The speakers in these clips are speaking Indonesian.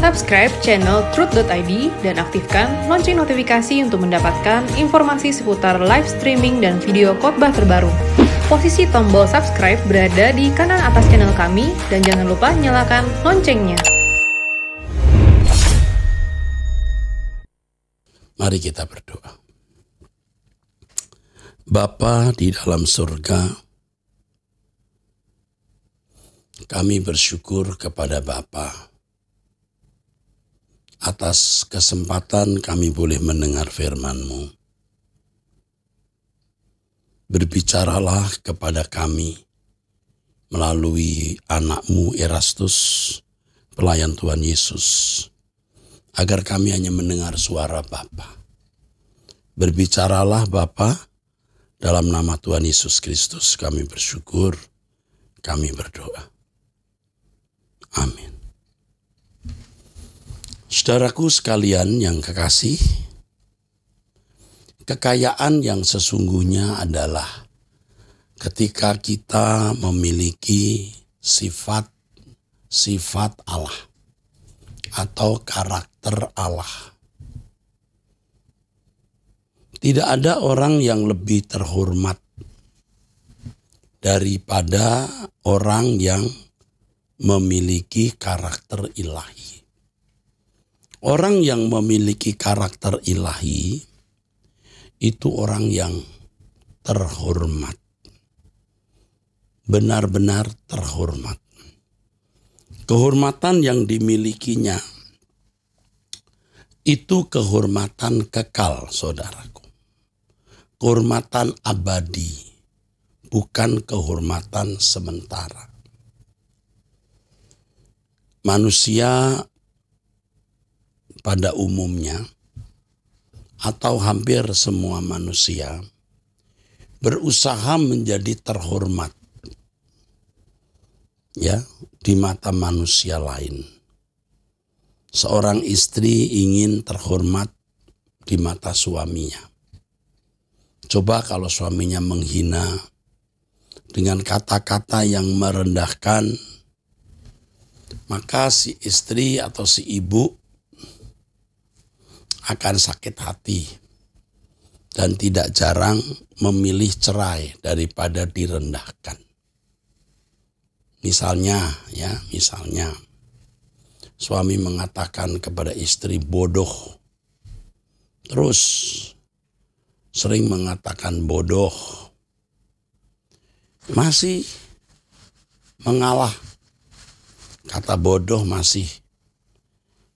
Subscribe channel Truth.id dan aktifkan lonceng notifikasi untuk mendapatkan informasi seputar live streaming dan video khotbah terbaru. Posisi tombol subscribe berada di kanan atas channel kami dan jangan lupa nyalakan loncengnya. Mari kita berdoa. Bapa di dalam surga, kami bersyukur kepada Bapa atas kesempatan kami boleh mendengar firman-Mu. Berbicaralah kepada kami melalui anak-Mu Erastus, pelayan Tuhan Yesus, agar kami hanya mendengar suara Bapa. Berbicaralah Bapa, dalam nama Tuhan Yesus Kristus kami bersyukur, kami berdoa. Amin. Saudaraku sekalian yang kekasih, kekayaan yang sesungguhnya adalah ketika kita memiliki sifat Allah atau karakter Allah. Tidak ada orang yang lebih terhormat daripada orang yang memiliki karakter ilahi. Orang yang memiliki karakter ilahi itu orang yang terhormat. Benar-benar terhormat. Kehormatan yang dimilikinya itu kehormatan kekal, saudaraku. Kehormatan abadi, bukan kehormatan sementara. Manusia pada umumnya atau hampir semua manusia berusaha menjadi terhormat ya di mata manusia lain. Seorang istri ingin terhormat di mata suaminya. Coba kalau suaminya menghina dengan kata-kata yang merendahkan, maka si istri atau si ibu akan sakit hati dan tidak jarang memilih cerai daripada direndahkan. Misalnya suami mengatakan kepada istri bodoh, terus sering mengatakan bodoh, masih mengalah. Kata bodoh masih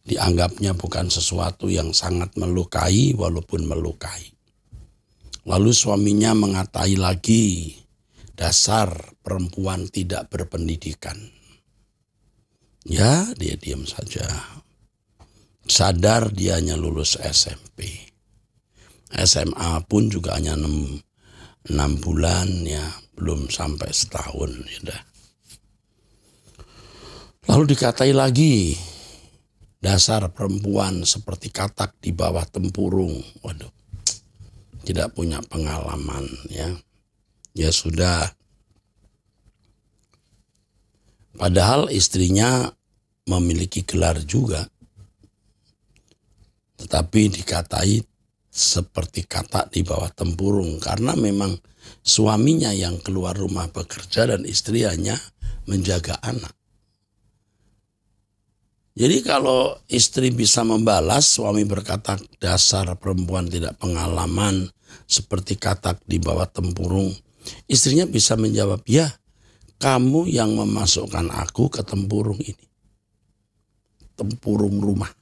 dianggapnya bukan sesuatu yang sangat melukai walaupun melukai. Lalu suaminya mengatai lagi, dasar perempuan tidak berpendidikan. Ya, dia diam saja. Sadar dia hanya lulus SMP. SMA pun juga hanya 6 bulan ya, belum sampai setahun. Ya. Lalu dikatai lagi, dasar perempuan seperti katak di bawah tempurung. Waduh, tidak punya pengalaman ya. Ya sudah. Padahal istrinya memiliki gelar juga. Tetapi dikatai seperti katak di bawah tempurung. Karena memang suaminya yang keluar rumah bekerja dan istri hanya menjaga anak. Jadi kalau istri bisa membalas, suami berkata dasar perempuan tidak pengalaman seperti katak di bawah tempurung. Istrinya bisa menjawab, ya kamu yang memasukkan aku ke tempurung ini. Tempurung rumah.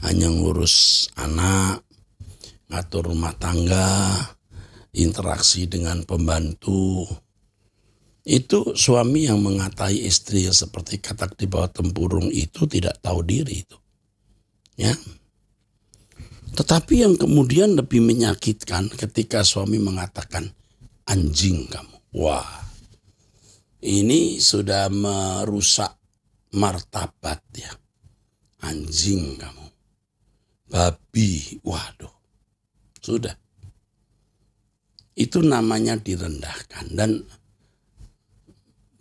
Hanya ngurus anak, ngatur rumah tangga, interaksi dengan pembantu. Itu suami yang mengatai istri yang seperti katak di bawah tempurung itu tidak tahu diri itu. Ya. Tetapi yang kemudian lebih menyakitkan ketika suami mengatakan anjing kamu. Wah. Ini sudah merusak martabat ya. Anjing kamu. Babi. Waduh. Sudah. Itu namanya direndahkan. Dan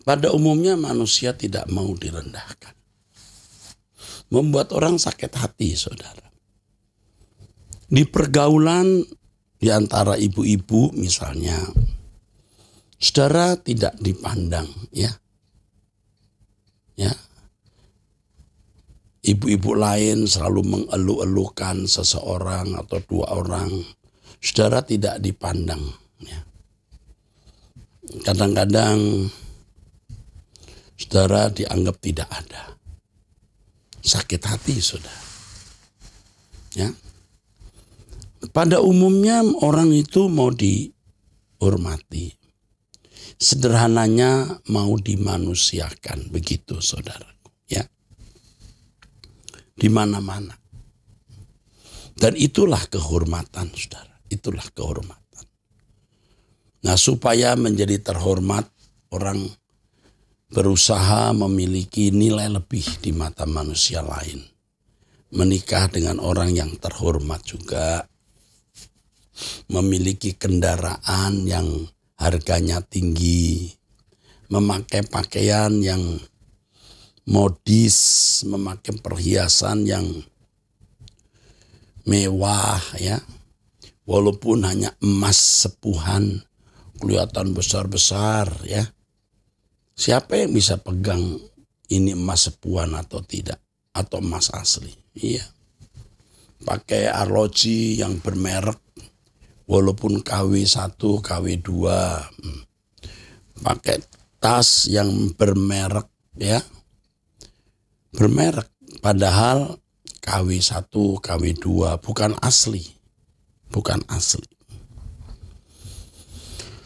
pada umumnya manusia tidak mau direndahkan. membuat orang sakit hati, saudara. Di pergaulan di antara ibu-ibu misalnya, saudara tidak dipandang, ya. Ibu-ibu lain selalu mengeluh-elukan seseorang atau dua orang, saudara tidak dipandang. Ya. Kadang-kadang saudara dianggap tidak ada. Sakit hati, saudara. Ya. Pada umumnya orang itu mau dihormati. Sederhananya mau dimanusiakan, begitu saudaraku, ya. Di mana-mana. Dan itulah kehormatan, saudara. Itulah kehormatan. Nah, supaya menjadi terhormat, orang berusaha memiliki nilai lebih di mata manusia lain. Menikah dengan orang yang terhormat juga. Memiliki kendaraan yang harganya tinggi. Memakai pakaian yang modis, memakai perhiasan yang mewah, ya. Walaupun hanya emas sepuhan, kelihatan besar-besar, ya. Siapa yang bisa pegang ini emas sepuhan atau tidak? Atau emas asli? Iya. Pakai arloji yang bermerek, walaupun KW1, KW2. Pakai tas yang bermerek, ya. Bermerek, padahal KW1, KW2 bukan asli. Bukan asli.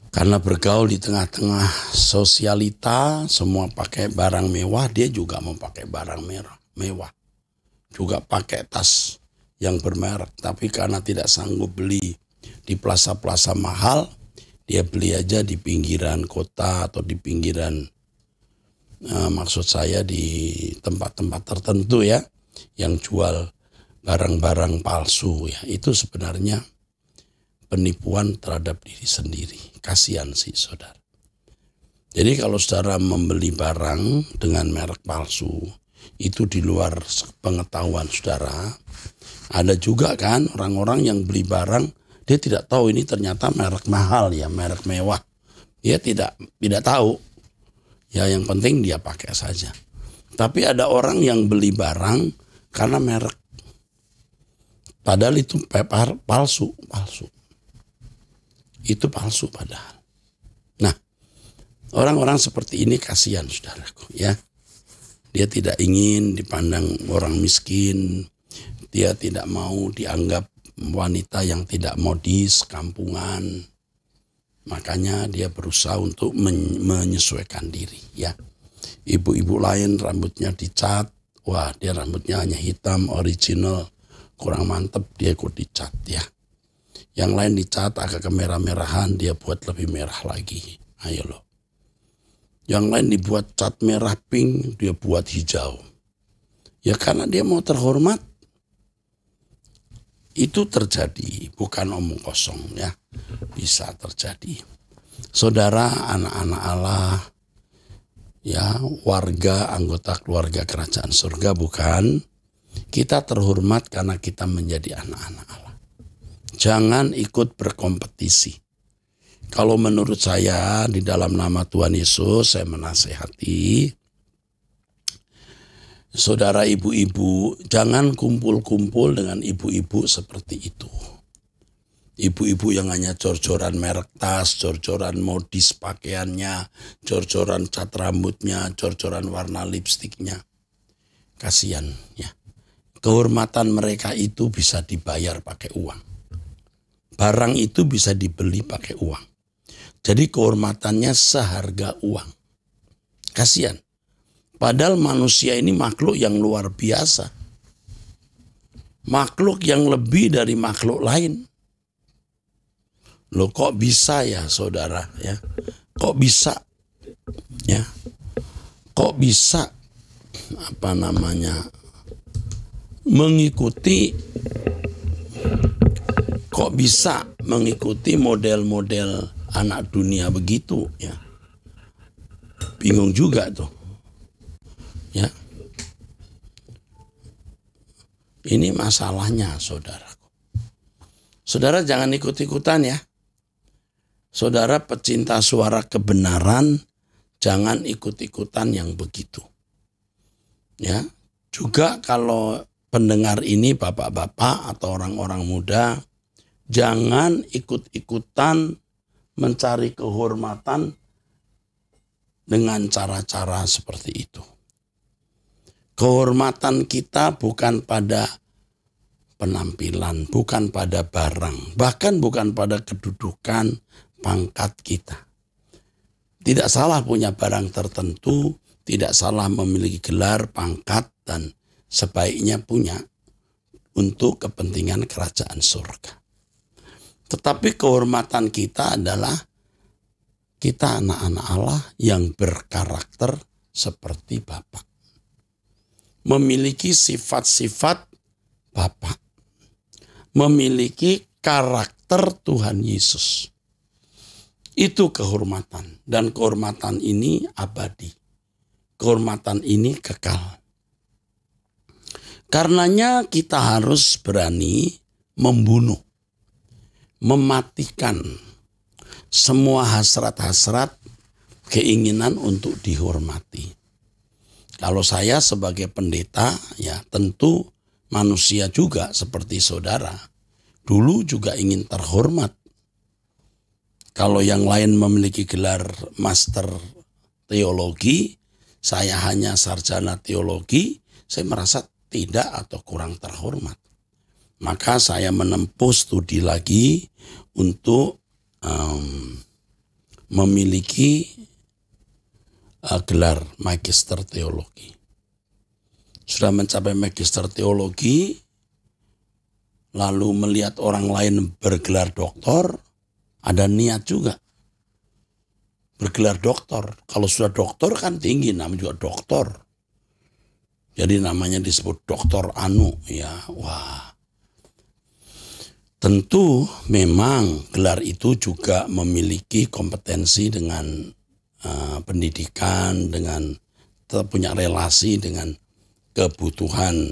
Karena bergaul di tengah-tengah sosialita, semua pakai barang mewah, dia juga mau pakai barang mewah. Juga pakai tas yang bermerek, tapi karena tidak sanggup beli di plaza-plaza mahal, dia beli aja di pinggiran kota atau di pinggiran, maksud saya di tempat-tempat tertentu, ya, yang jual barang-barang palsu, ya. Itu sebenarnya penipuan terhadap diri sendiri. Kasihan sih, saudara. Jadi kalau saudara membeli barang dengan merek palsu, itu di luar pengetahuan saudara. Ada juga kan orang-orang yang beli barang, dia tidak tahu ini ternyata merek mahal, ya, merek mewah. Dia tidak tahu. Ya, yang penting dia pakai saja. Tapi ada orang yang beli barang karena merek. Padahal itu palsu. Itu palsu padahal. Nah, orang-orang seperti ini kasihan, saudaraku, ya. Dia tidak ingin dipandang orang miskin. Dia tidak mau dianggap wanita yang tidak modis, kampungan. Makanya dia berusaha untuk menyesuaikan diri, ya. Ibu-ibu lain rambutnya dicat. Wah, dia rambutnya hanya hitam, original, kurang mantep, dia ikut dicat, ya. Yang lain dicat agak kemerah-merahan, dia buat lebih merah lagi. Ayo loh. Yang lain dibuat cat merah pink, dia buat hijau. Ya karena dia mau terhormat. Itu terjadi, bukan omong kosong, ya. Bisa terjadi. Saudara, anak-anak Allah, ya, warga, anggota keluarga kerajaan surga, bukan. Kita terhormat karena kita menjadi anak-anak Allah. Jangan ikut berkompetisi. Kalau menurut saya, di dalam nama Tuhan Yesus, saya menasehati, saudara ibu-ibu, jangan kumpul-kumpul dengan ibu-ibu seperti itu. Ibu-ibu yang hanya jor-joran merek tas, jor-joran modis pakaiannya, jor-joran cat rambutnya, jor-joran warna lipstiknya. Kasihan, ya. Kehormatan mereka itu bisa dibayar pakai uang. Barang itu bisa dibeli pakai uang. Jadi kehormatannya seharga uang. Kasihan. Padahal manusia ini makhluk yang luar biasa. Makhluk yang lebih dari makhluk lain. Loh, kok bisa ya, saudara, ya? Kok bisa? Ya. Kok bisa mengikuti model-model anak dunia begitu, ya. Bingung juga tuh. Ya. Ini masalahnya, saudaraku. Saudara jangan ikut-ikutan ya. Saudara pecinta suara kebenaran, jangan ikut-ikutan yang begitu. Ya, juga kalau pendengar ini bapak-bapak atau orang-orang muda, jangan ikut-ikutan mencari kehormatan dengan cara-cara seperti itu. Kehormatan kita bukan pada penampilan, bukan pada barang, bahkan bukan pada kedudukan pangkat kita. Tidak salah punya barang tertentu, tidak salah memiliki gelar, pangkat, dan sebaiknya punya untuk kepentingan kerajaan surga. Tetapi kehormatan kita adalah kita anak-anak Allah yang berkarakter seperti Bapa. Memiliki sifat-sifat Bapa. Memiliki karakter Tuhan Yesus. Itu kehormatan. Dan kehormatan ini abadi. Kehormatan ini kekal. Karenanya kita harus berani membunuh. Mematikan semua hasrat-hasrat keinginan untuk dihormati. Kalau saya sebagai pendeta, ya tentu manusia juga seperti saudara. Dulu juga ingin terhormat. Kalau yang lain memiliki gelar master teologi, saya hanya sarjana teologi, saya merasa tidak atau kurang terhormat. Maka saya menempuh studi lagi untuk memiliki gelar magister teologi. Sudah mencapai magister teologi, lalu melihat orang lain bergelar doktor, ada niat juga bergelar doktor. Kalau sudah doktor kan tinggi, namanya juga doktor. Jadi namanya disebut doktor anu, ya. Wah. Tentu memang gelar itu juga memiliki kompetensi dengan pendidikan, dengan punya relasi dengan kebutuhan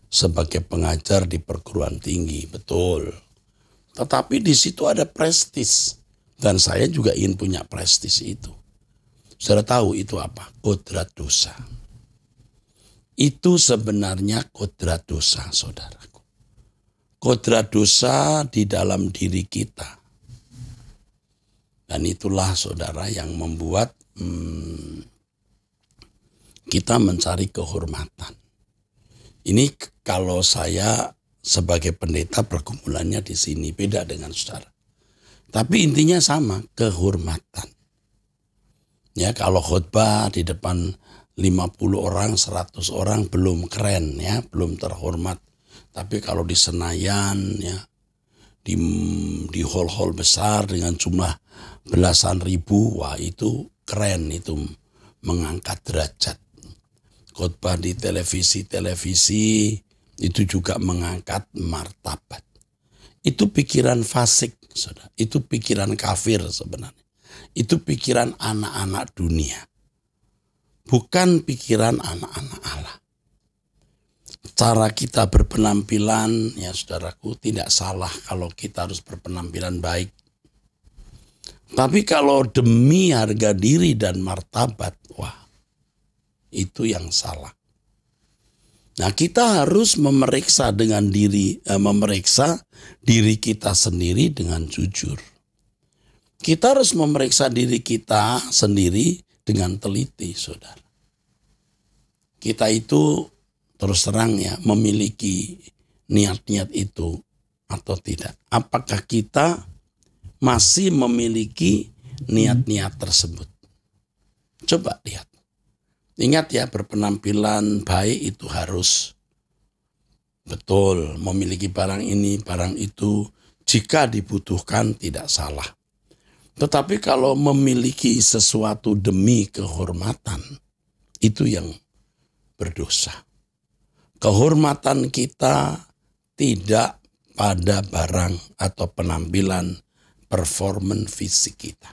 sebagai pengajar di perguruan tinggi, betul. Tetapi di situ ada prestis, dan saya juga ingin punya prestis itu. Saudara tahu itu apa? Kodrat dosa. Itu sebenarnya kodrat dosa, saudaraku. Kodrat dosa di dalam diri kita. Dan itulah saudara yang membuat kita mencari kehormatan. Ini kalau saya sebagai pendeta pergumulannya di sini beda dengan saudara. Tapi intinya sama, kehormatan. Ya, kalau khotbah di depan 50 orang, 100 orang belum keren ya, belum terhormat. Tapi kalau di Senayan ya, di hall-hall besar dengan jumlah belasan ribu, wah itu keren, itu mengangkat derajat. Khotbah di televisi itu juga mengangkat martabat. Itu pikiran fasik, saudara. Itu pikiran kafir sebenarnya. Itu pikiran anak-anak dunia. Bukan pikiran anak-anak Allah. Cara kita berpenampilan, ya saudaraku, tidak salah kalau kita harus berpenampilan baik. Tapi kalau demi harga diri dan martabat, wah, itu yang salah. Nah, kita harus memeriksa diri kita sendiri dengan jujur. Kita harus memeriksa diri kita sendiri dengan teliti, saudara. Kita itu terus terang ya, memiliki niat-niat itu atau tidak. Apakah kita masih memiliki niat-niat tersebut? Coba lihat. Ingat ya, berpenampilan baik itu harus betul, memiliki barang ini, barang itu, jika dibutuhkan tidak salah. Tetapi kalau memiliki sesuatu demi kehormatan, itu yang berdosa. Kehormatan kita tidak pada barang atau penampilan performan fisik kita.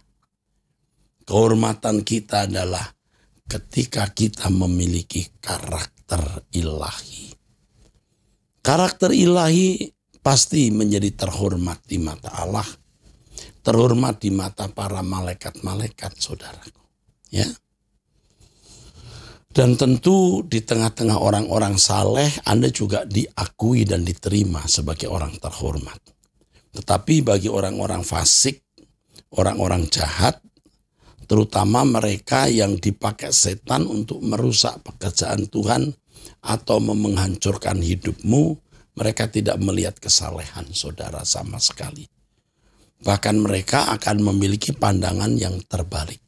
Kehormatan kita adalah ketika kita memiliki karakter ilahi. Karakter ilahi pasti menjadi terhormat di mata Allah, terhormat di mata para malaikat-malaikat, saudaraku. Ya. Dan tentu di tengah-tengah orang-orang saleh, Anda juga diakui dan diterima sebagai orang terhormat. Tetapi bagi orang-orang fasik, orang-orang jahat, terutama mereka yang dipakai setan untuk merusak pekerjaan Tuhan atau menghancurkan hidupmu, mereka tidak melihat kesalehan saudara sama sekali. Bahkan mereka akan memiliki pandangan yang terbalik.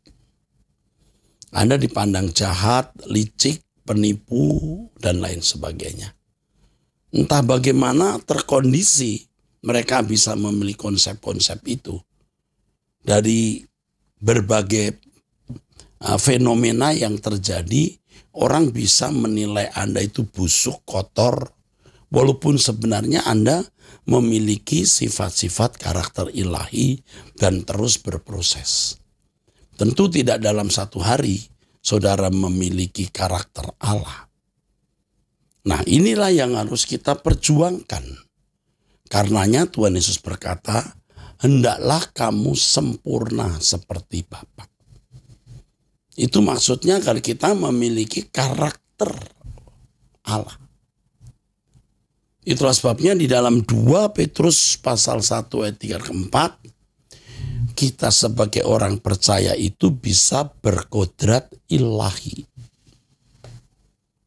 Anda dipandang jahat, licik, penipu, dan lain sebagainya. Entah bagaimana terkondisi mereka bisa memiliki konsep-konsep itu. Dari berbagai fenomena yang terjadi, orang bisa menilai Anda itu busuk, kotor, walaupun sebenarnya Anda memiliki sifat-sifat karakter ilahi dan terus berproses. Tentu tidak dalam satu hari saudara memiliki karakter Allah. Nah, inilah yang harus kita perjuangkan. Karenanya Tuhan Yesus berkata, hendaklah kamu sempurna seperti Bapa. Itu maksudnya kalau kita memiliki karakter Allah. Itulah sebabnya di dalam 2 Petrus pasal 1 ayat 3-4, kita sebagai orang percaya itu bisa berkodrat ilahi.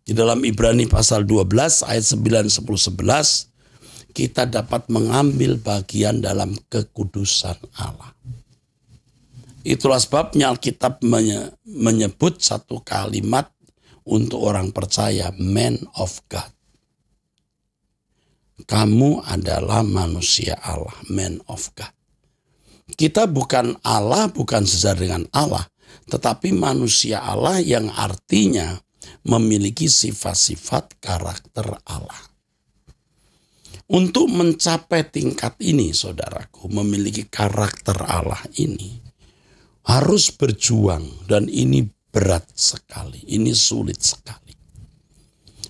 Di dalam Ibrani pasal 12 ayat 9, 10, 11, kita dapat mengambil bagian dalam kekudusan Allah. Itulah sebabnya Alkitab menyebut satu kalimat untuk orang percaya, man of God. Kamu adalah manusia Allah, man of God. Kita bukan Allah, bukan sejajar dengan Allah, tetapi manusia Allah yang artinya memiliki sifat-sifat karakter Allah. Untuk mencapai tingkat ini, saudaraku, memiliki karakter Allah ini, harus berjuang, dan ini berat sekali, ini sulit sekali.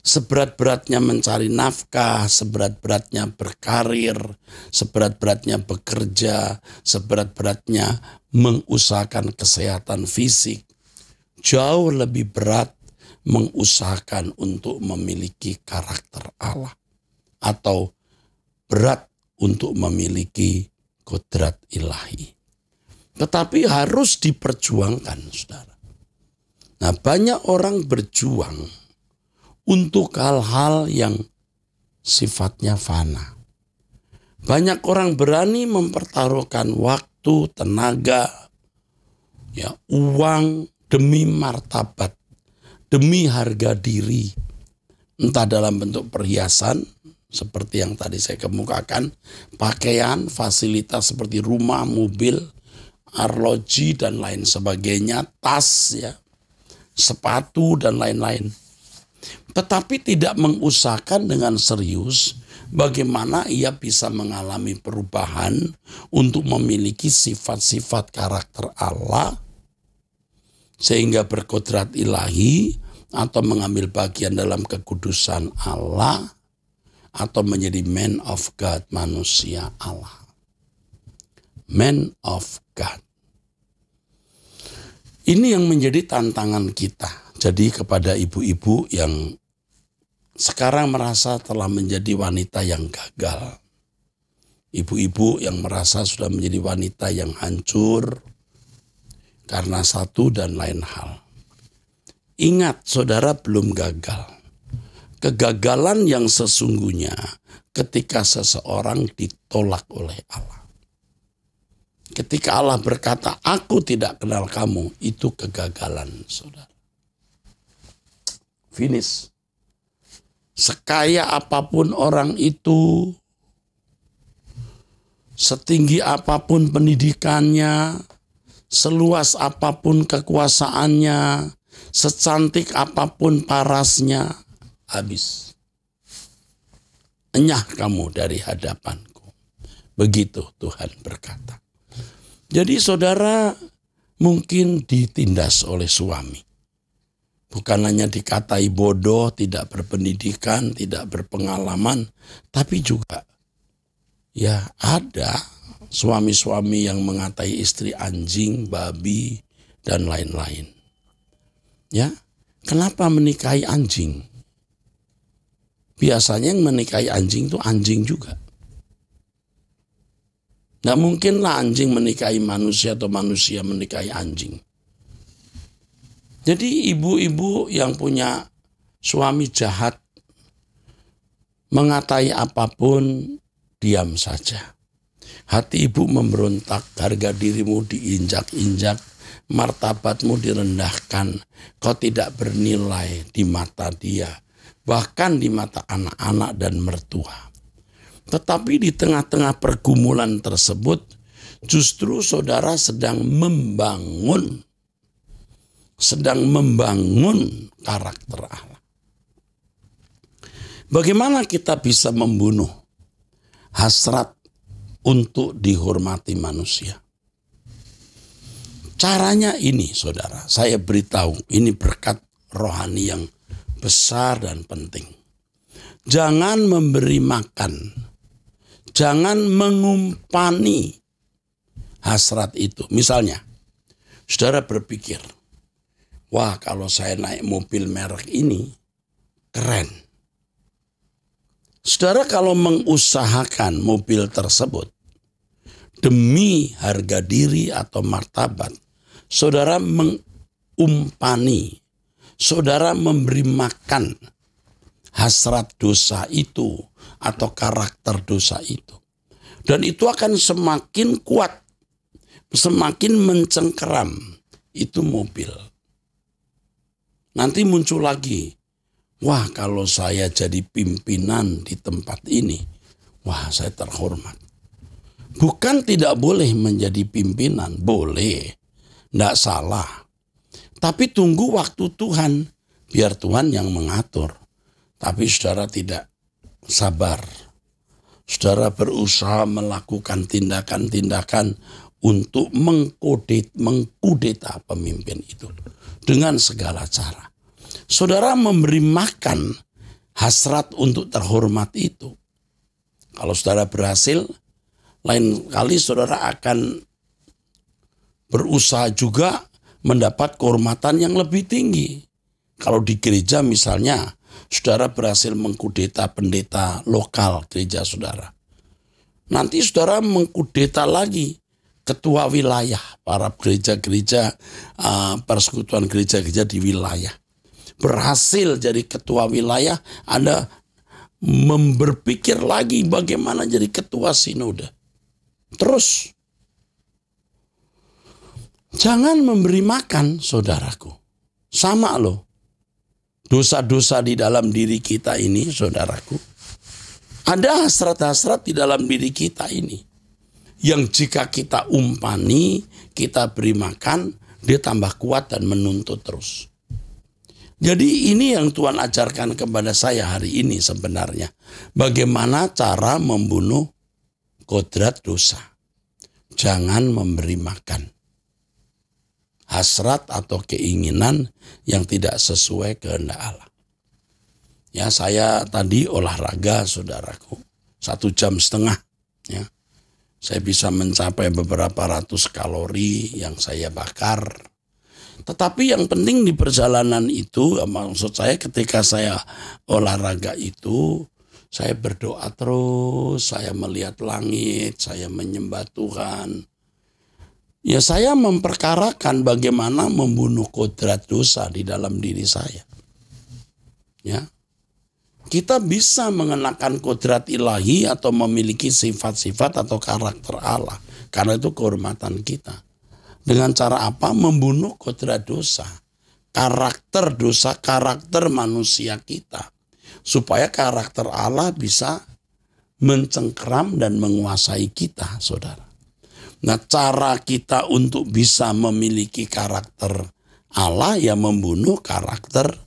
Seberat-beratnya mencari nafkah, seberat-beratnya berkarir, seberat-beratnya bekerja, seberat-beratnya mengusahakan kesehatan fisik, jauh lebih berat mengusahakan untuk memiliki karakter Allah, atau berat untuk memiliki kodrat ilahi. Tetapi harus diperjuangkan, saudara. Nah, banyak orang berjuang untuk hal-hal yang sifatnya fana. Banyak orang berani mempertaruhkan waktu, tenaga, uang demi martabat, demi harga diri. Entah dalam bentuk perhiasan, seperti yang tadi saya kemukakan, pakaian, fasilitas seperti rumah, mobil, arloji, dan lain sebagainya, tas, sepatu, dan lain-lain. Tetapi tidak mengusahakan dengan serius bagaimana ia bisa mengalami perubahan untuk memiliki sifat-sifat karakter Allah, sehingga berkodrat ilahi, atau mengambil bagian dalam kekudusan Allah, atau menjadi man of God, manusia Allah. Man of God. Ini yang menjadi tantangan kita. Jadi kepada ibu-ibu yang sekarang merasa telah menjadi wanita yang gagal, ibu-ibu yang merasa sudah menjadi wanita yang hancur karena satu dan lain hal. Ingat, saudara belum gagal. Kegagalan yang sesungguhnya ketika seseorang ditolak oleh Allah. Ketika Allah berkata, aku tidak kenal kamu, itu kegagalan, saudara. Finish. Sekaya apapun orang itu, setinggi apapun pendidikannya, seluas apapun kekuasaannya, secantik apapun parasnya, habis. Enyah kamu dari hadapanku. Begitu Tuhan berkata. Jadi saudara mungkin ditindas oleh suami. Bukan hanya dikatai bodoh, tidak berpendidikan, tidak berpengalaman, tapi juga ya ada suami-suami yang mengatai istri anjing, babi, dan lain-lain. Ya, kenapa menikahi anjing? Biasanya yang menikahi anjing itu anjing juga. Nggak mungkinlah anjing menikahi manusia atau manusia menikahi anjing. Jadi ibu-ibu yang punya suami jahat, mengatai apapun, diam saja. Hati ibu memberontak, harga dirimu diinjak-injak, martabatmu direndahkan, kau tidak bernilai di mata dia, bahkan di mata anak-anak dan mertua. Tetapi di tengah-tengah pergumulan tersebut, justru saudara sedang membangun karakter Allah. Bagaimana kita bisa membunuh hasrat untuk dihormati manusia? Caranya ini, saudara, saya beritahu, ini berkat rohani yang besar dan penting. Jangan memberi makan, jangan mengumpani hasrat itu. Misalnya, saudara berpikir, wah, kalau saya naik mobil merek ini, keren. Saudara kalau mengusahakan mobil tersebut demi harga diri atau martabat, saudara mengumpani, saudara memberi makan hasrat dosa itu atau karakter dosa itu. Dan itu akan semakin kuat, semakin mencengkeram itu mobil. Nanti muncul lagi, wah kalau saya jadi pimpinan di tempat ini, wah saya terhormat. Bukan tidak boleh menjadi pimpinan, boleh, tidak salah. Tapi tunggu waktu Tuhan, biar Tuhan yang mengatur. Tapi saudara tidak sabar. Saudara berusaha melakukan tindakan-tindakan untuk mengkudeta pemimpin itu. Dengan segala cara. Saudara memberi makan hasrat untuk terhormat itu. Kalau saudara berhasil, lain kali saudara akan berusaha juga mendapat kehormatan yang lebih tinggi. Kalau di gereja misalnya, saudara berhasil mengkudeta pendeta lokal gereja saudara. Nanti saudara mengkudeta lagi ketua wilayah, para gereja-gereja, persekutuan gereja-gereja di wilayah. Berhasil jadi ketua wilayah, Anda berpikir lagi bagaimana jadi ketua sinode. Terus, jangan memberi makan, saudaraku. Sama loh, dosa-dosa di dalam diri kita ini, saudaraku. Ada hasrat-hasrat di dalam diri kita ini. Yang jika kita umpani, kita beri makan, dia tambah kuat dan menuntut terus. Jadi ini yang Tuhan ajarkan kepada saya hari ini sebenarnya. Bagaimana cara membunuh kodrat dosa. Jangan memberi makan hasrat atau keinginan yang tidak sesuai kehendak Allah. Ya, saya tadi olahraga, saudaraku, 1,5 jam. Ya. Saya bisa mencapai beberapa ratus kalori yang saya bakar. Tetapi yang penting di perjalanan itu, maksud saya ketika saya olahraga itu, saya berdoa terus, saya melihat langit, saya menyembah Tuhan. Ya, saya memperkarakan bagaimana membunuh kodrat dosa di dalam diri saya. Ya. Kita bisa mengenakan kodrat ilahi atau memiliki sifat-sifat atau karakter Allah. Karena itu kehormatan kita. Dengan cara apa? Membunuh kodrat dosa. Karakter dosa, karakter manusia kita. Supaya karakter Allah bisa mencengkeram dan menguasai kita, saudara. Nah, cara kita untuk bisa memiliki karakter Allah ya membunuh karakter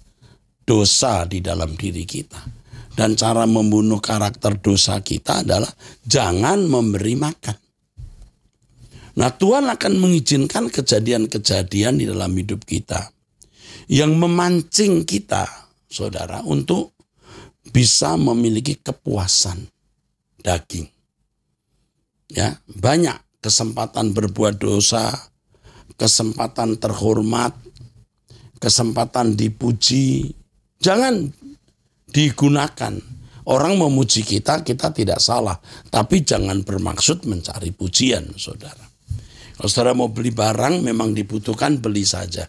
dosa di dalam diri kita. Dan cara membunuh karakter dosa kita adalah jangan memberi makan. Nah, Tuhan akan mengizinkan kejadian-kejadian di dalam hidup kita yang memancing kita, saudara, untuk bisa memiliki kepuasan daging. Ya, banyak kesempatan berbuat dosa, kesempatan terhormat, kesempatan dipuji, jangan digunakan. Orang memuji kita, kita tidak salah. Tapi jangan bermaksud mencari pujian, saudara. Kalau saudara mau beli barang, memang dibutuhkan, beli saja.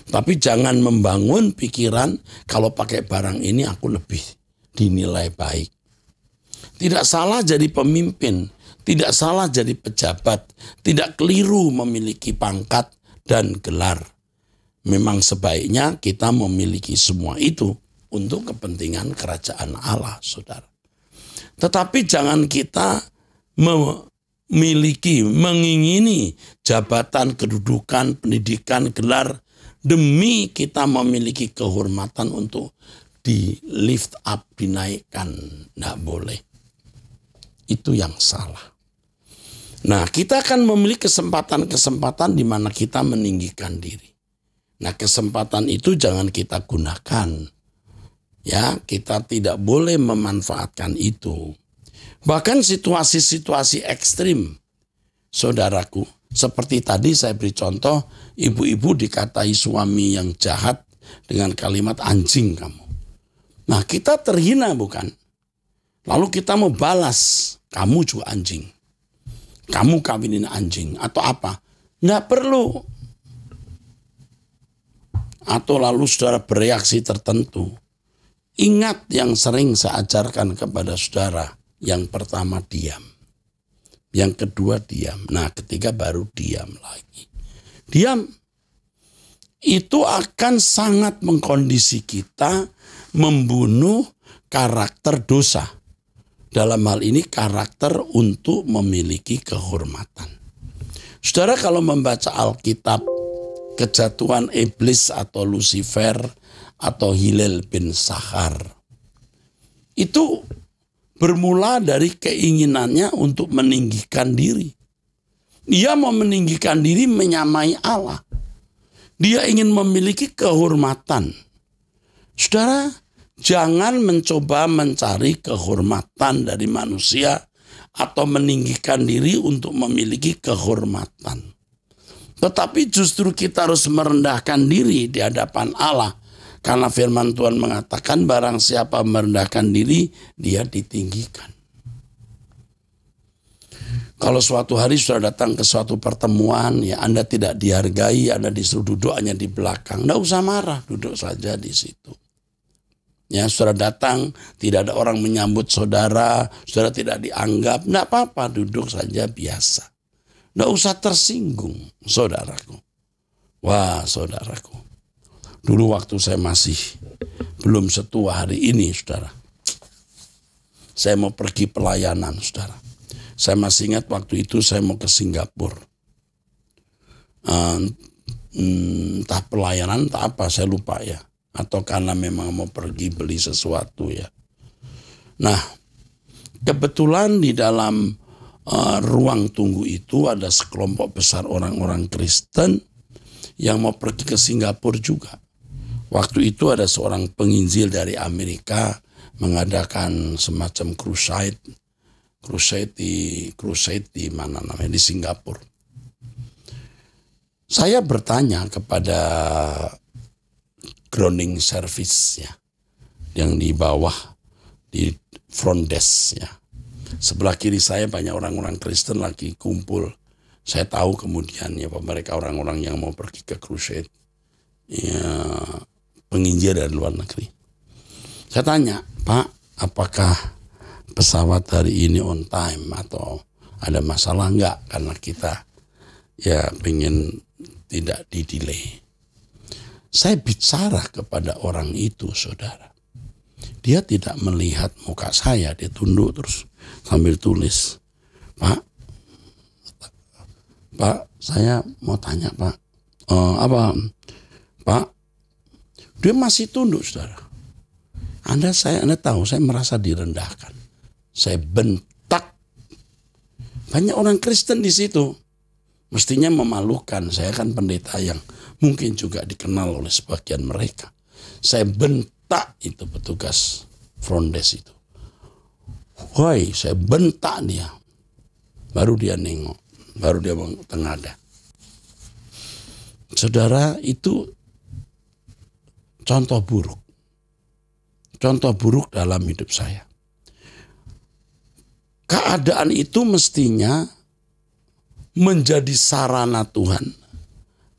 Tapi jangan membangun pikiran, kalau pakai barang ini aku lebih dinilai baik. Tidak salah jadi pemimpin, tidak salah jadi pejabat, tidak keliru memiliki pangkat dan gelar. Memang sebaiknya kita memiliki semua itu untuk kepentingan kerajaan Allah, saudara. Tetapi jangan kita mengingini jabatan, kedudukan, pendidikan, gelar demi kita memiliki kehormatan untuk di lift up, dinaikkan. Tidak boleh. Itu yang salah. Nah, kita akan memiliki kesempatan-kesempatan di mana kita meninggikan diri. Nah, kesempatan itu jangan kita gunakan. Ya, kita tidak boleh memanfaatkan itu. Bahkan situasi-situasi ekstrim, saudaraku, seperti tadi saya beri contoh, ibu-ibu dikatai suami yang jahat dengan kalimat anjing kamu. Nah, kita terhina bukan? Lalu kita mau balas, kamu juga anjing. Kamu kawinin anjing atau apa? Nggak perlu. Atau lalu saudara bereaksi tertentu. Ingat yang sering saya ajarkan kepada saudara. Yang pertama diam. Yang kedua diam. Nah, ketiga baru diam lagi. Diam. Itu akan sangat mengkondisi kita membunuh karakter dosa. Dalam hal ini karakter untuk memiliki kehormatan. Saudara kalau membaca Alkitab, kejatuhan iblis atau Lucifer atau Hillel bin Sahar, itu bermula dari keinginannya untuk meninggikan diri. Dia mau meninggikan diri menyamai Allah. Dia ingin memiliki kehormatan. Saudara, jangan mencoba mencari kehormatan dari manusia atau meninggikan diri untuk memiliki kehormatan. Tetapi justru kita harus merendahkan diri di hadapan Allah. Karena firman Tuhan mengatakan barang siapa merendahkan diri, dia ditinggikan. Kalau suatu hari sudah datang ke suatu pertemuan, ya Anda tidak dihargai, Anda disuruh duduk hanya di belakang. Tidak usah marah, duduk saja di situ. Ya, saudara datang, tidak ada orang menyambut saudara, saudara tidak dianggap, tidak apa-apa, duduk saja biasa. Tidak usah tersinggung, saudaraku. Wah, saudaraku. Dulu waktu saya masih belum setua hari ini, saudara. Saya mau pergi pelayanan, saudara. Saya masih ingat waktu itu saya mau ke Singapura. Entah pelayanan, entah apa, saya lupa ya. Atau karena memang mau pergi beli sesuatu ya. Nah, kebetulan di dalam ruang tunggu itu ada sekelompok besar orang-orang Kristen yang mau pergi ke Singapura juga. Waktu itu ada seorang penginjil dari Amerika mengadakan semacam crusade di mana namanya, di Singapura. Saya bertanya kepada grounding service ya, yang di bawah di front desk ya. Sebelah kiri saya banyak orang-orang Kristen lagi kumpul. Saya tahu kemudian ya mereka orang-orang yang mau pergi ke crusade, ya penginjil dari luar negeri. Saya tanya, Pak, apakah pesawat hari ini on time atau ada masalah enggak? Karena kita ya pengen tidak di-delay. Saya bicara kepada orang itu, saudara. Dia tidak melihat muka saya, dia tunduk terus sambil tulis. Pak, saya mau tanya, Pak. Pak, dia masih tunduk, saudara. Anda tahu, saya merasa direndahkan. Saya bentak. Banyak orang Kristen di situ. Mestinya memalukan. Saya kan pendeta yang Mungkin juga dikenal oleh sebagian mereka. Saya bentak itu petugas front desk itu. Woi, saya bentak dia. Baru dia nengok. Baru dia tengada. Saudara, itu contoh buruk. Contoh buruk dalam hidup saya. Keadaan itu mestinya menjadi sarana Tuhan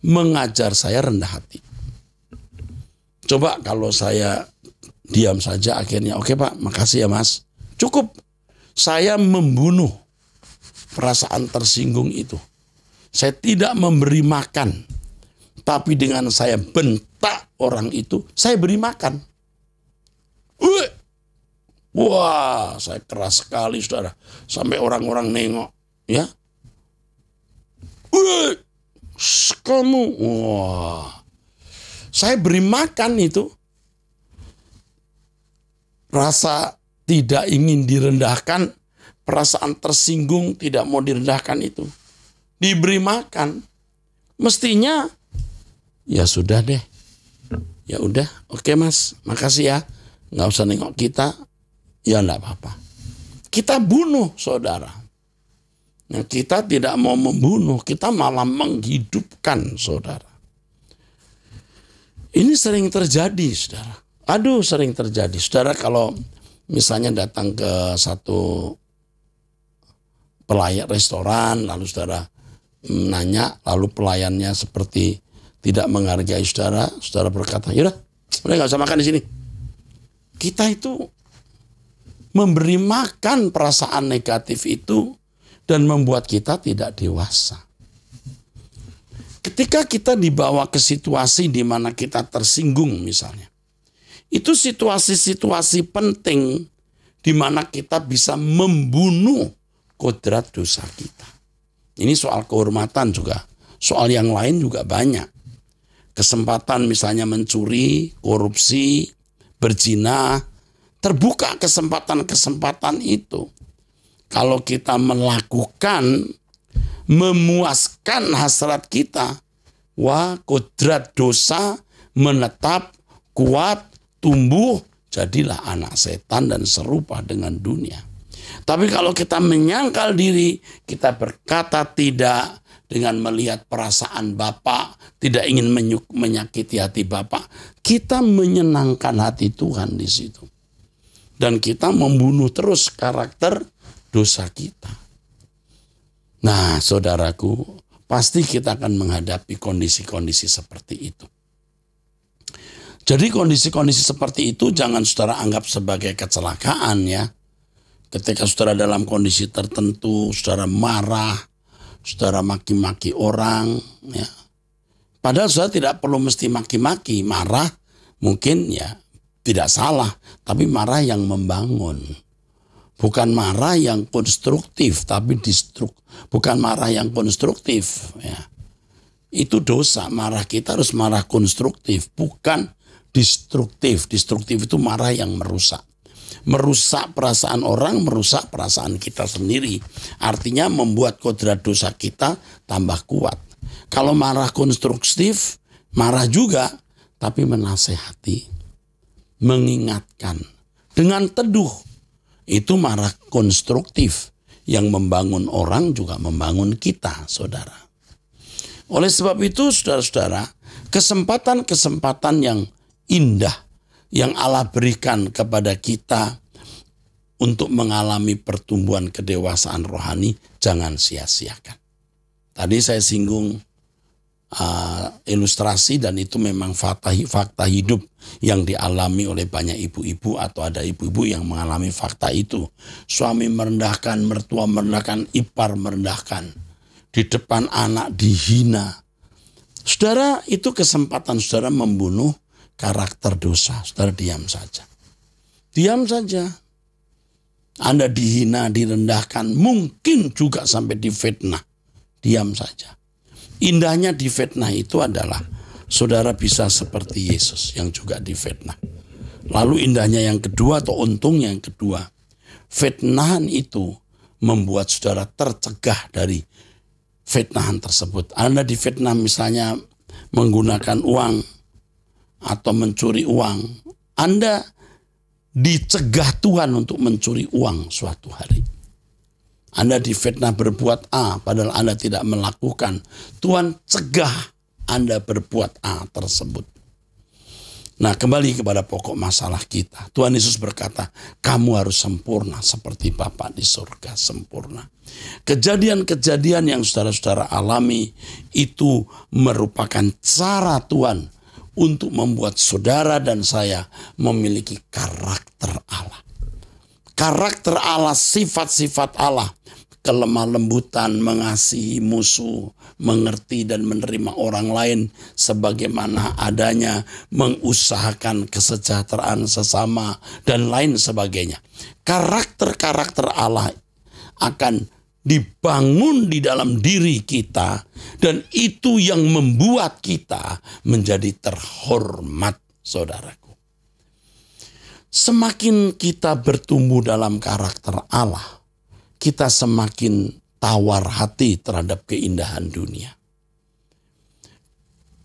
mengajar saya rendah hati. Coba kalau saya diam saja akhirnya, oke Pak, makasih ya Mas. Cukup saya membunuh perasaan tersinggung itu. Saya tidak memberi makan. Tapi dengan saya bentak orang itu, saya beri makan. Wah, saya keras sekali saudara. Sampai orang-orang nengok. Ya. Kamu. Wah. Saya beri makan itu. Rasa tidak ingin direndahkan. Perasaan tersinggung tidak mau direndahkan itu. Diberi makan. Mestinya. Ya sudah deh. Ya udah. Oke Mas. Makasih ya. Nggak usah nengok kita. Ya enggak apa-apa. Kita bunuh saudara. Nah, kita tidak mau membunuh, kita malah menghidupkan saudara. Ini sering terjadi saudara. Aduh sering terjadi. Saudara kalau misalnya datang ke satu pelayan restoran, lalu saudara nanya, lalu pelayannya seperti tidak menghargai saudara, saudara berkata, yaudah, udah nggak usah makan di sini. Kita itu memberi makan perasaan negatif itu dan membuat kita tidak dewasa. Ketika kita dibawa ke situasi di mana kita tersinggung misalnya, itu situasi-situasi penting di mana kita bisa membunuh kodrat dosa kita. Ini soal kehormatan juga, soal yang lain juga banyak. Kesempatan misalnya mencuri, korupsi, berzina, terbuka kesempatan-kesempatan itu. Kalau kita melakukan, memuaskan hasrat kita, wah kodrat dosa menetap, kuat, tumbuh, jadilah anak setan dan serupa dengan dunia. Tapi kalau kita menyangkal diri, kita berkata tidak dengan melihat perasaan Bapa, tidak ingin menyakiti hati Bapa, kita menyenangkan hati Tuhan di situ. Dan kita membunuh terus karakter dosa kita. Nah, saudaraku, pasti kita akan menghadapi kondisi-kondisi seperti itu. Jadi kondisi-kondisi seperti itu jangan saudara anggap sebagai kecelakaan ya. Ketika saudara dalam kondisi tertentu, saudara marah, saudara maki-maki orang, ya. Padahal saudara tidak perlu mesti maki-maki, marah mungkin ya tidak salah, tapi marah yang membangun. Bukan marah yang konstruktif, tapi bukan marah yang konstruktif. Ya. Itu dosa, marah kita harus marah konstruktif, bukan destruktif. Destruktif itu marah yang merusak. Merusak perasaan orang, merusak perasaan kita sendiri. Artinya membuat kodrat dosa kita tambah kuat. Kalau marah konstruktif, marah juga, tapi menasehati. Mengingatkan dengan teduh, itu marah konstruktif yang membangun orang juga membangun kita, saudara. Oleh sebab itu, saudara-saudara, kesempatan-kesempatan yang indah yang Allah berikan kepada kita untuk mengalami pertumbuhan kedewasaan rohani, jangan sia-siakan. Tadi saya singgung ilustrasi dan itu memang fakta hidup yang dialami oleh banyak ibu-ibu atau ada ibu-ibu yang mengalami fakta itu. Suami merendahkan, mertua merendahkan, ipar merendahkan. Di depan anak dihina. Saudara, itu kesempatan saudara membunuh karakter dosa. Saudara diam saja. Diam saja. Anda dihina, direndahkan, mungkin juga sampai difitnah. Diam saja. Indahnya di fitnah itu adalah saudara bisa seperti Yesus yang juga difitnah. Lalu indahnya yang kedua atau untungnya yang kedua, fitnahan itu membuat saudara tercegah dari fitnahan tersebut. Anda difitnah misalnya menggunakan uang atau mencuri uang, Anda dicegah Tuhan untuk mencuri uang suatu hari. Anda difitnah berbuat A, padahal Anda tidak melakukan. Tuhan cegah Anda berbuat A tersebut. Nah, kembali kepada pokok masalah kita. Tuhan Yesus berkata, kamu harus sempurna seperti Bapa di surga sempurna. Kejadian-kejadian yang saudara-saudara alami itu merupakan cara Tuhan untuk membuat saudara dan saya memiliki karakter Allah. Karakter Allah, sifat-sifat Allah, kelemah lembutan, mengasihi musuh, mengerti dan menerima orang lain sebagaimana adanya, mengusahakan kesejahteraan sesama, dan lain sebagainya. Karakter-karakter Allah akan dibangun di dalam diri kita, dan itu yang membuat kita menjadi terhormat, saudaraku. Semakin kita bertumbuh dalam karakter Allah, kita semakin tawar hati terhadap keindahan dunia.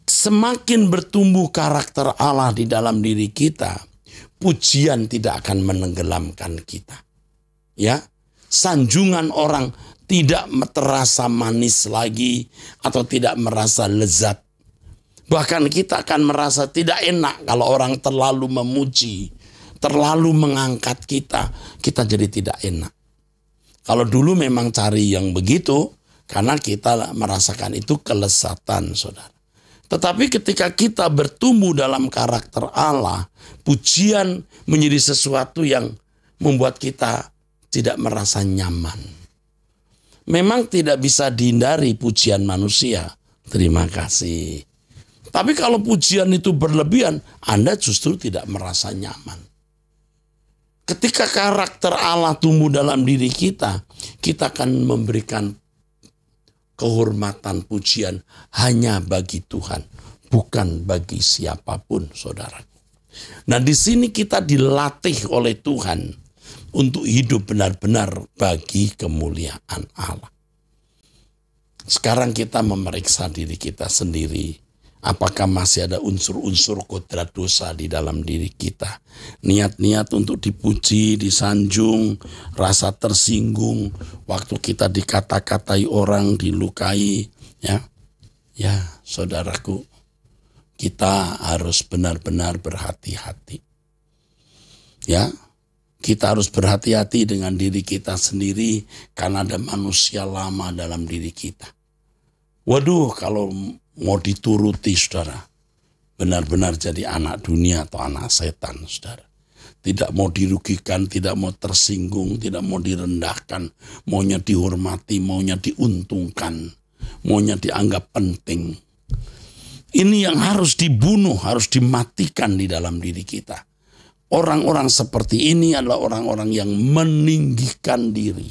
Semakin bertumbuh karakter Allah di dalam diri kita, pujian tidak akan menenggelamkan kita. Ya, sanjungan orang tidak terasa manis lagi atau tidak merasa lezat. Bahkan kita akan merasa tidak enak kalau orang terlalu memuji, terlalu mengangkat kita jadi tidak enak. Kalau dulu memang cari yang begitu, karena kita merasakan itu kelezatan, saudara. Tetapi ketika kita bertumbuh dalam karakter Allah, pujian menjadi sesuatu yang membuat kita tidak merasa nyaman. Memang tidak bisa dihindari pujian manusia. Terima kasih. Tapi kalau pujian itu berlebihan, Anda justru tidak merasa nyaman. Ketika karakter Allah tumbuh dalam diri kita, kita akan memberikan kehormatan pujian hanya bagi Tuhan, bukan bagi siapapun, saudaraku. Nah, di sini kita dilatih oleh Tuhan untuk hidup benar-benar bagi kemuliaan Allah. Sekarang kita memeriksa diri kita sendiri. Apakah masih ada unsur-unsur kodrat dosa di dalam diri kita? Niat-niat untuk dipuji, disanjung, rasa tersinggung, waktu kita dikata-katai orang, dilukai. Ya, saudaraku, kita harus benar-benar berhati-hati. Ya, kita harus berhati-hati dengan diri kita sendiri karena ada manusia lama dalam diri kita. Waduh, kalau mau dituruti, saudara, benar-benar jadi anak dunia atau anak setan, saudara. Tidak mau dirugikan, tidak mau tersinggung, tidak mau direndahkan, maunya dihormati, maunya diuntungkan, maunya dianggap penting. Ini yang harus dibunuh, harus dimatikan di dalam diri kita. Orang-orang seperti ini adalah orang-orang yang meninggikan diri.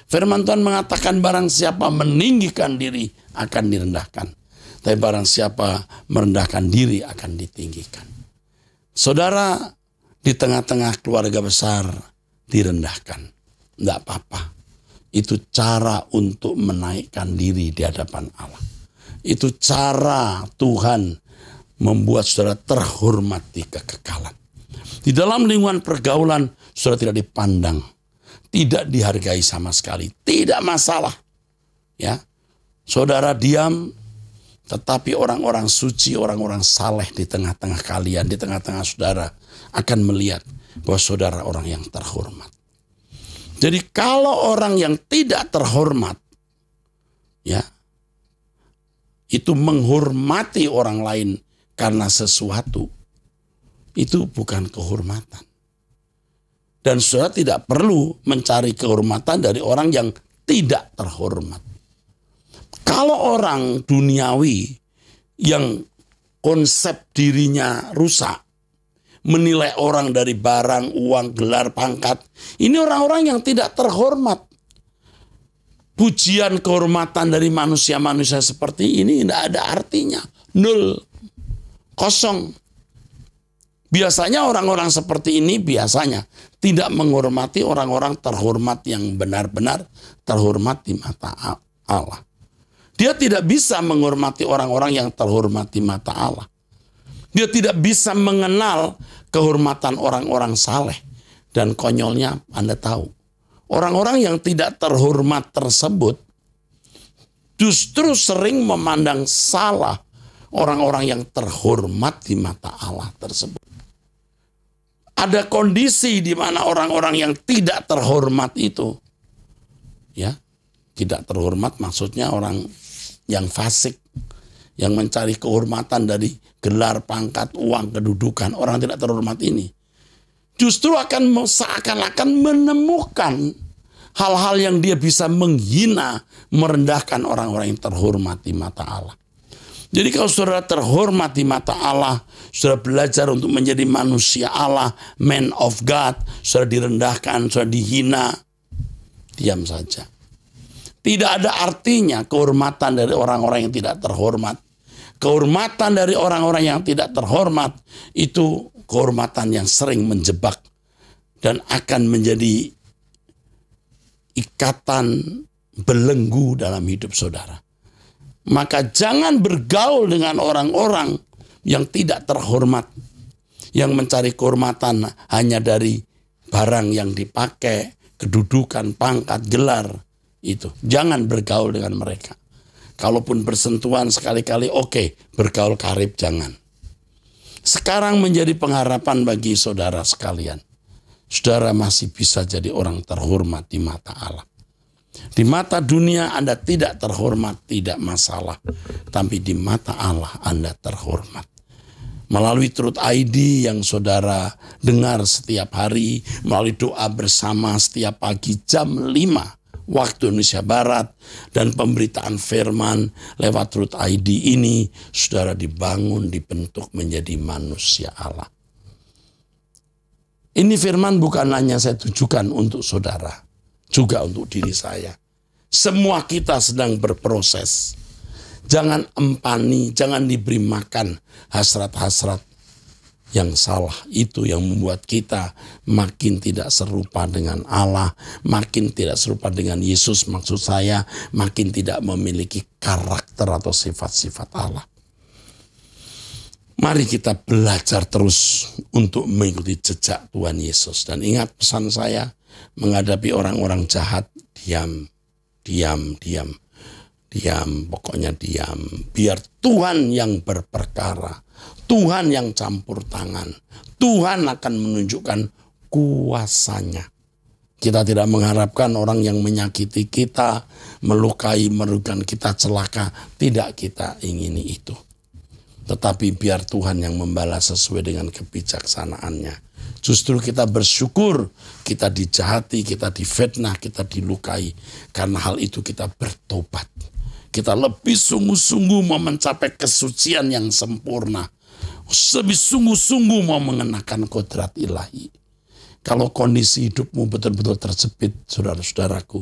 Firman Tuhan mengatakan barang siapa meninggikan diri akan direndahkan. Tapi barang siapa merendahkan diri akan ditinggikan. Saudara, di tengah-tengah keluarga besar direndahkan. Tidak apa-apa. Itu cara untuk menaikkan diri di hadapan Allah. Itu cara Tuhan membuat saudara terhormat di kekekalan. Di dalam lingkungan pergaulan, saudara tidak dipandang. Tidak dihargai sama sekali. Tidak masalah. Ya, saudara diam, tetapi orang-orang suci, orang-orang saleh di tengah-tengah kalian, di tengah-tengah saudara akan melihat bahwa saudara orang yang terhormat. Jadi kalau orang yang tidak terhormat, ya, itu menghormati orang lain karena sesuatu, itu bukan kehormatan. Dan saudara tidak perlu mencari kehormatan dari orang yang tidak terhormat. Kalau orang duniawi yang konsep dirinya rusak, menilai orang dari barang, uang, gelar, pangkat, ini orang-orang yang tidak terhormat. Pujian kehormatan dari manusia-manusia seperti ini tidak ada artinya. Nol. Kosong. Biasanya orang-orang seperti ini biasanya tidak menghormati orang-orang terhormat yang benar-benar terhormat di mata Allah. Dia tidak bisa menghormati orang-orang yang terhormat di mata Allah. Dia tidak bisa mengenal kehormatan orang-orang saleh. Dan konyolnya Anda tahu, orang-orang yang tidak terhormat tersebut justru sering memandang salah orang-orang yang terhormat di mata Allah tersebut. Ada kondisi di mana orang-orang yang tidak terhormat itu, ya, tidak terhormat maksudnya orang yang fasik, yang mencari kehormatan dari gelar, pangkat, uang, kedudukan. Orang tidak terhormat ini justru akan seakan-akan menemukan hal-hal yang dia bisa menghina, merendahkan orang-orang yang terhormat di mata Allah. Jadi kalau saudara terhormat di mata Allah, saudara belajar untuk menjadi manusia Allah, man of God, saudara direndahkan, saudara dihina, diam saja. Tidak ada artinya kehormatan dari orang-orang yang tidak terhormat. Kehormatan dari orang-orang yang tidak terhormat itu kehormatan yang sering menjebak dan akan menjadi ikatan belenggu dalam hidup saudara. Maka jangan bergaul dengan orang-orang yang tidak terhormat, yang mencari kehormatan hanya dari barang yang dipakai, kedudukan, pangkat, gelar. Itu jangan bergaul dengan mereka. Kalaupun bersentuhan sekali-kali oke, bergaul karib jangan. Sekarang menjadi pengharapan bagi saudara sekalian. Saudara masih bisa jadi orang terhormat di mata Allah. Di mata dunia Anda tidak terhormat, tidak masalah. Tapi di mata Allah Anda terhormat. Melalui Truth ID yang saudara dengar setiap hari, melalui doa bersama setiap pagi jam 5 waktu Indonesia Barat, dan pemberitaan firman lewat Truth ID ini, saudara dibangun, dibentuk menjadi manusia Allah. Ini firman bukan hanya saya tujukan untuk saudara, juga untuk diri saya. Semua kita sedang berproses. Jangan empani, jangan diberi makan hasrat-hasrat yang salah itu yang membuat kita makin tidak serupa dengan Allah, makin tidak serupa dengan Yesus, maksud saya makin tidak memiliki karakter atau sifat-sifat Allah. Mari kita belajar terus untuk mengikuti jejak Tuhan Yesus. Dan ingat pesan saya, menghadapi orang-orang jahat, diam, pokoknya diam. Biar Tuhan yang berperkara, Tuhan yang campur tangan, Tuhan akan menunjukkan kuasanya. Kita tidak mengharapkan orang yang menyakiti kita, melukai, merugikan kita, celaka. Tidak kita ingini itu. Tetapi biar Tuhan yang membalas sesuai dengan kebijaksanaannya. Justru kita bersyukur, kita dijahati, kita difitnah, kita dilukai. Karena hal itu kita bertobat. Kita lebih sungguh-sungguh mau mencapai kesucian yang sempurna. Lebih sungguh-sungguh mau mengenakan kodrat ilahi. Kalau kondisi hidupmu betul-betul terjepit, saudara-saudaraku,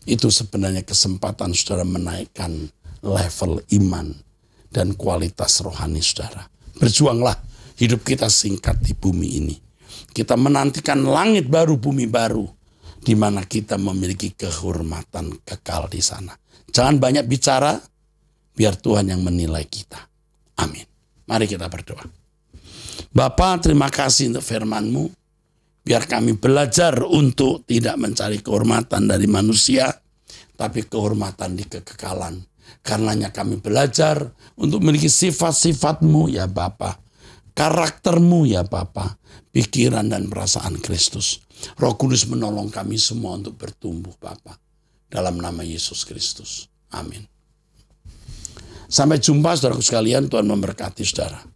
itu sebenarnya kesempatan saudara menaikkan level iman dan kualitas rohani saudara. Berjuanglah, hidup kita singkat di bumi ini. Kita menantikan langit baru, bumi baru, di mana kita memiliki kehormatan kekal di sana. Jangan banyak bicara, biar Tuhan yang menilai kita. Amin. Mari kita berdoa. Bapa, terima kasih untuk firman-Mu. Biar kami belajar untuk tidak mencari kehormatan dari manusia, tapi kehormatan di kekekalan. Karenanya kami belajar untuk memiliki sifat-sifat-Mu ya Bapa. Karakter-Mu ya Bapa. Pikiran dan perasaan Kristus. Roh Kudus menolong kami semua untuk bertumbuh Bapa. Dalam nama Yesus Kristus. Amin. Sampai jumpa saudaraku sekalian, Tuhan memberkati saudara.